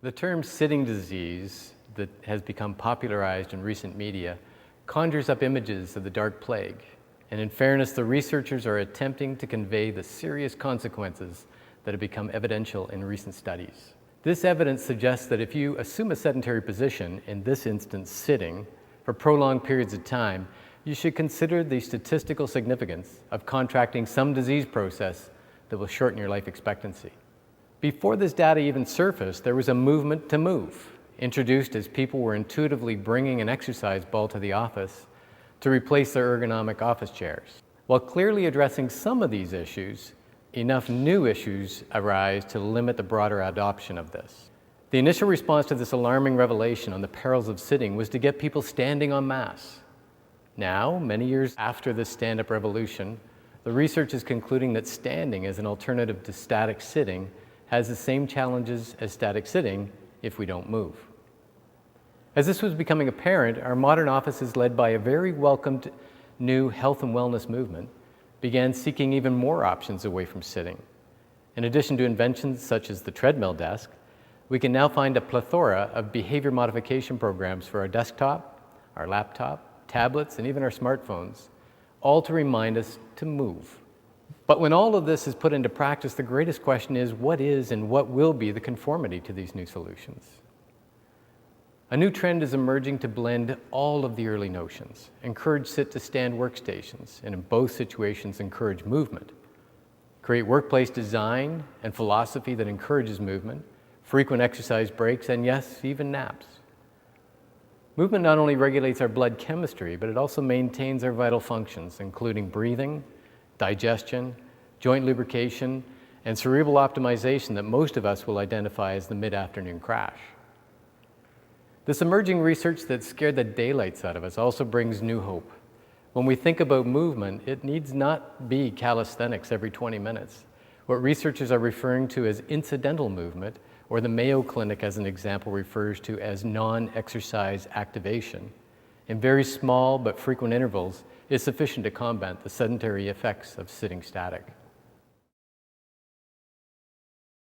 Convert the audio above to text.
The term sitting disease that has become popularized in recent media conjures up images of the dark plague. And in fairness, the researchers are attempting to convey the serious consequences that have become evidential in recent studies. This evidence suggests that if you assume a sedentary position, in this instance sitting, for prolonged periods of time, you should consider the statistical significance of contracting some disease process that will shorten your life expectancy. Before this data even surfaced, there was a movement to move, introduced as people were intuitively bringing an exercise ball to the office to replace their ergonomic office chairs. While clearly addressing some of these issues, enough new issues arise to limit the broader adoption of this. The initial response to this alarming revelation on the perils of sitting was to get people standing en masse. Now, many years after this stand-up revolution, the research is concluding that standing as an alternative to static sitting has the same challenges as static sitting if we don't move. As this was becoming apparent, our modern offices, led by a very welcomed new health and wellness movement, began seeking even more options away from sitting. In addition to inventions such as the treadmill desk, we can now find a plethora of behavior modification programs for our desktop, our laptop, tablets, and even our smartphones, all to remind us to move. But when all of this is put into practice, the greatest question is, what is and what will be the conformity to these new solutions? A new trend is emerging to blend all of the early notions, encourage sit-to-stand workstations, and in both situations encourage movement, create workplace design and philosophy that encourages movement, frequent exercise breaks, and yes, even naps. Movement not only regulates our blood chemistry, but it also maintains our vital functions, including breathing, digestion, joint lubrication, and cerebral optimization that most of us will identify as the mid-afternoon crash. This emerging research that scared the daylights out of us also brings new hope. When we think about movement, it needs not be calisthenics every 20 minutes. What researchers are referring to as incidental movement, or the Mayo Clinic as an example refers to as non-exercise activation, in very small but frequent intervals, is sufficient to combat the sedentary effects of sitting static.